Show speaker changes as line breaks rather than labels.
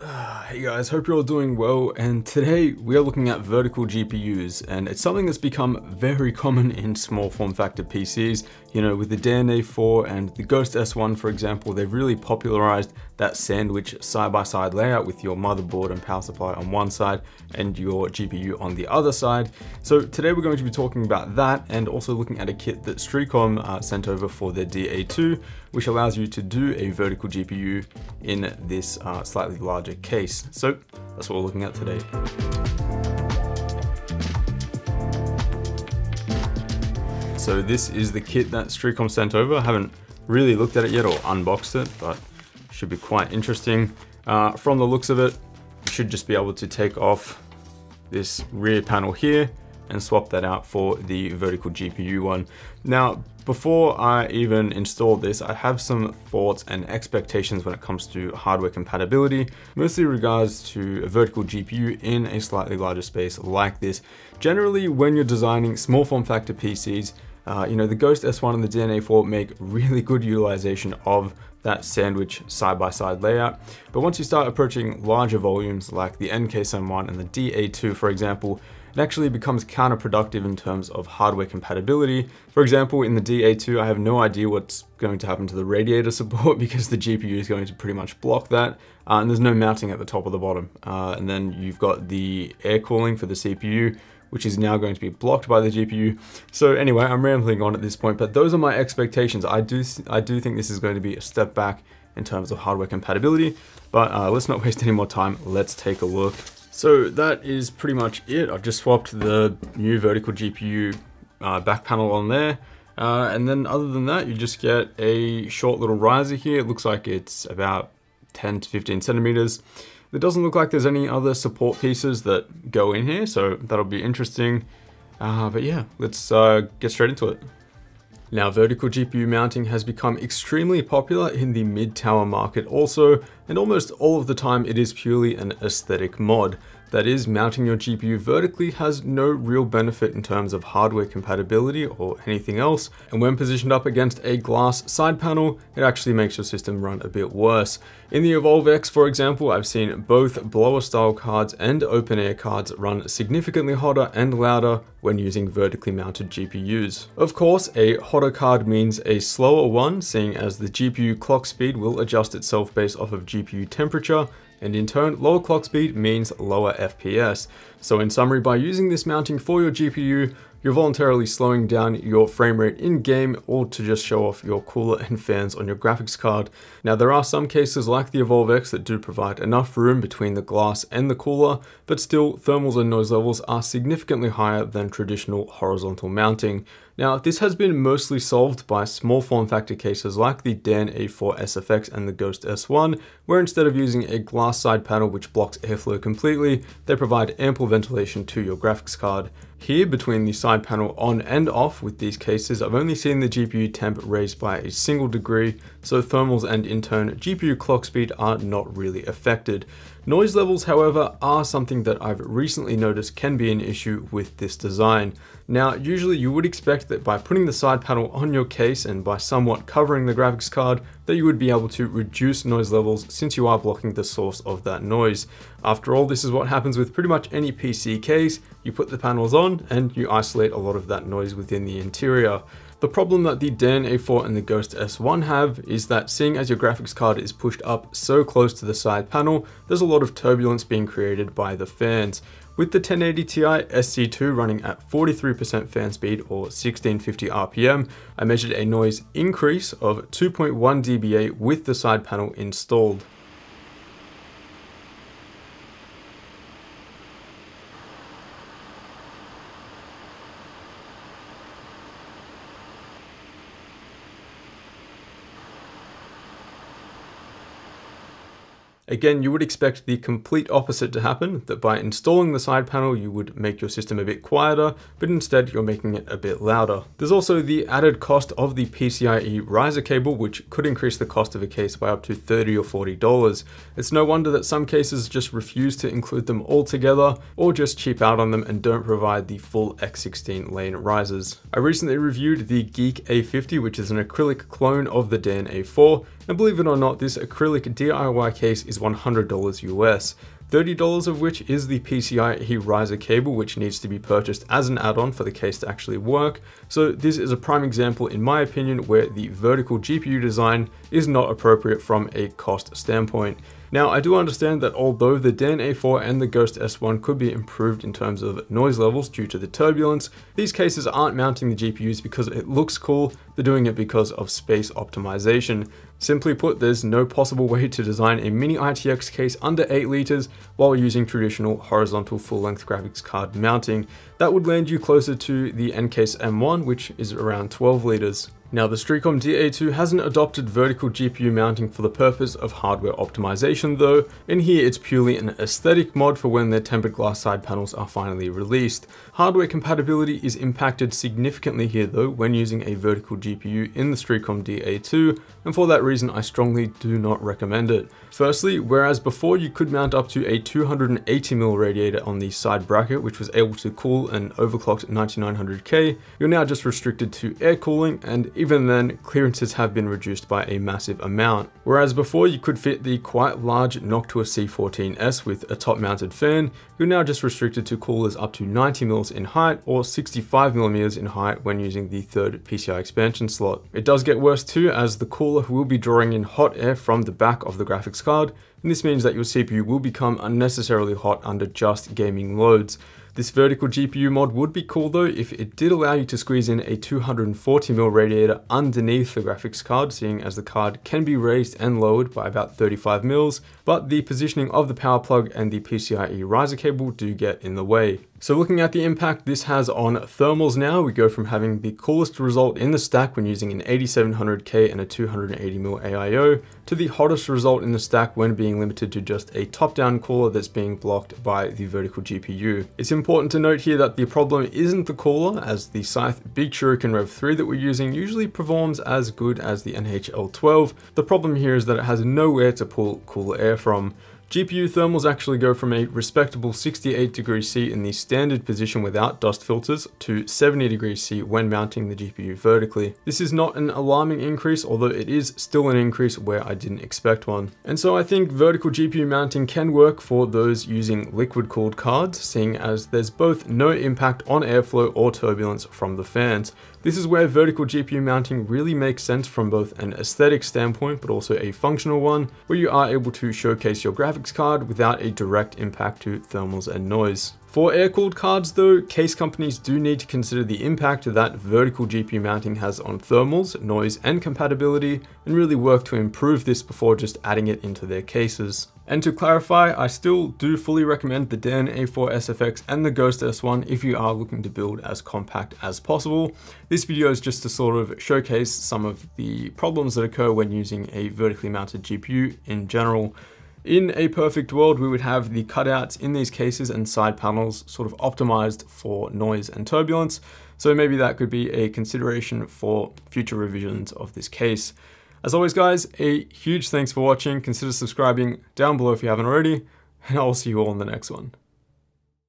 Hey guys, hope you're all doing well, and today we are looking at vertical GPUs, and it's something that's become very common in small form factor PCs. You know, with the DNA4 and the Ghost S1, for example, they've really popularized that sandwich side-by-side layout with your motherboard and power supply on one side and your GPU on the other side. So today we're going to be talking about that and also looking at a kit that Streacom sent over for their DA2, which allows you to do a vertical GPU in this slightly larger case. So that's what we're looking at today. So this is the kit that Streacom sent over. I haven't really looked at it yet or unboxed it, but it should be quite interesting. From the looks of it, you should just be able to take off this rear panel here and swap that out for the vertical GPU one. Now, before I even install this, I have some thoughts and expectations when it comes to hardware compatibility, mostly in regards to a vertical GPU in a slightly larger space like this. Generally, when you're designing small form factor PCs, you know, the Ghost S1 and the DNA4 make really good utilization of that sandwich side-by-side layout. But once you start approaching larger volumes like the NK71 and the DA2, for example, it actually becomes counterproductive in terms of hardware compatibility. For example, in the DA2, I have no idea what's going to happen to the radiator support because the GPU is going to pretty much block that. And there's no mounting at the top or the bottom. And then you've got the air cooling for the CPU, which is now going to be blocked by the GPU. So anyway, I'm rambling on at this point, but those are my expectations. I do think this is going to be a step back in terms of hardware compatibility, but let's not waste any more time. Let's take a look. So that is pretty much it. I've just swapped the new vertical GPU back panel on there. And then other than that, you just get a short little riser here. It looks like it's about 10 to 15 centimeters. It doesn't look like there's any other support pieces that go in here, so that'll be interesting. But yeah, let's get straight into it. Now, vertical GPU mounting has become extremely popular in the mid-tower market also, and almost all of the time it is purely an aesthetic mod. That is, mounting your GPU vertically has no real benefit in terms of hardware compatibility or anything else, and when positioned up against a glass side panel, it actually makes your system run a bit worse. In the Evolve X, for example, I've seen both blower style cards and open air cards run significantly hotter and louder when using vertically mounted GPUs. Of course, a hotter card means a slower one, seeing as the GPU clock speed will adjust itself based off of GPU temperature, and in turn, lower clock speed means lower FPS. So in summary, by using this mounting for your GPU, you're voluntarily slowing down your frame rate in game or to just show off your cooler and fans on your graphics card. Now, there are some cases like the Evolve X that do provide enough room between the glass and the cooler, but still thermals and noise levels are significantly higher than traditional horizontal mounting. Now, this has been mostly solved by small form factor cases like the DNA4 SFX and the Ghost S1, where instead of using a glass side panel which blocks airflow completely, they provide ample ventilation to your graphics card. Here, between the side panel on and off with these cases, I've only seen the GPU temp raised by a single degree, so thermals and in turn GPU clock speed are not really affected. Noise levels, however, are something that I've recently noticed can be an issue with this design. Now, usually you would expect that by putting the side panel on your case and by somewhat covering the graphics card, that you would be able to reduce noise levels since you are blocking the source of that noise. After all, this is what happens with pretty much any PC case. You put the panels on and you isolate a lot of that noise within the interior. The problem that the DNA4 and the Ghost S1 have is that seeing as your graphics card is pushed up so close to the side panel, there's a lot of turbulence being created by the fans. With the 1080 Ti SC2 running at 43% fan speed or 1650 RPM, I measured a noise increase of 2.1 dBA with the side panel installed. Again, you would expect the complete opposite to happen, that by installing the side panel you would make your system a bit quieter, but instead you're making it a bit louder. There's also the added cost of the PCIe riser cable, which could increase the cost of a case by up to $30 or $40. It's no wonder that some cases just refuse to include them altogether, or just cheap out on them and don't provide the full X16 lane risers. I recently reviewed the Geek A50, which is an acrylic clone of the Dan A4, and believe it or not, this acrylic DIY case is is $100 US. $30 of which is the PCIe riser cable, which needs to be purchased as an add-on for the case to actually work. So this is a prime example, in my opinion, where the vertical GPU design is not appropriate from a cost standpoint. Now, I do understand that although the Dan A4 and the Ghost S1 could be improved in terms of noise levels due to the turbulence, these cases aren't mounting the GPUs because it looks cool, they're doing it because of space optimization. Simply put, there's no possible way to design a mini ITX case under 8 liters while using traditional horizontal full-length graphics card mounting. That would land you closer to the Ncase M1, which is around 12 liters. Now, the Streacom DA2 hasn't adopted vertical GPU mounting for the purpose of hardware optimization though, and here it's purely an aesthetic mod for when their tempered glass side panels are finally released. Hardware compatibility is impacted significantly here though when using a vertical GPU in the Streacom DA2, and for that reason I strongly do not recommend it. Firstly, whereas before you could mount up to a 280mm radiator on the side bracket which was able to cool an overclocked 9900K, you're now just restricted to air cooling, and even then, clearances have been reduced by a massive amount. Whereas before you could fit the quite large Noctua C14S with a top mounted fan, you're now just restricted to coolers up to 90mm in height or 65mm in height when using the third PCI expansion slot. It does get worse too, as the cooler will be drawing in hot air from the back of the graphics card, and this means that your CPU will become unnecessarily hot under just gaming loads. This vertical GPU mod would be cool though if it did allow you to squeeze in a 240mm radiator underneath the graphics card, seeing as the card can be raised and lowered by about 35mm, but the positioning of the power plug and the PCIe riser cable do get in the way. So looking at the impact this has on thermals now, we go from having the coolest result in the stack when using an 8700K and a 280mm AIO, to the hottest result in the stack when being limited to just a top-down cooler that's being blocked by the vertical GPU. It's important to note here that the problem isn't the cooler, as the Scythe Big Shuriken Rev 3 that we're using usually performs as good as the NHL12. The problem here is that it has nowhere to pull cooler air from. GPU thermals actually go from a respectable 68 degrees C in the standard position without dust filters to 70 degrees C when mounting the GPU vertically. This is not an alarming increase, although it is still an increase where I didn't expect one. And so I think vertical GPU mounting can work for those using liquid cooled cards, seeing as there's both no impact on airflow or turbulence from the fans. This is where vertical GPU mounting really makes sense from both an aesthetic standpoint but also a functional one, where you are able to showcase your graphics card without a direct impact to thermals and noise. For air-cooled cards though, case companies do need to consider the impact that vertical GPU mounting has on thermals, noise, and compatibility, and really work to improve this before just adding it into their cases. And to clarify, I still do fully recommend the Dan A4 SFX and the Ghost S1 if you are looking to build as compact as possible. This video is just to sort of showcase some of the problems that occur when using a vertically mounted GPU in general. In a perfect world, we would have the cutouts in these cases and side panels sort of optimized for noise and turbulence, so maybe that could be a consideration for future revisions of this case. As always guys, a huge thanks for watching, consider subscribing down below if you haven't already, and I'll see you all in the next one.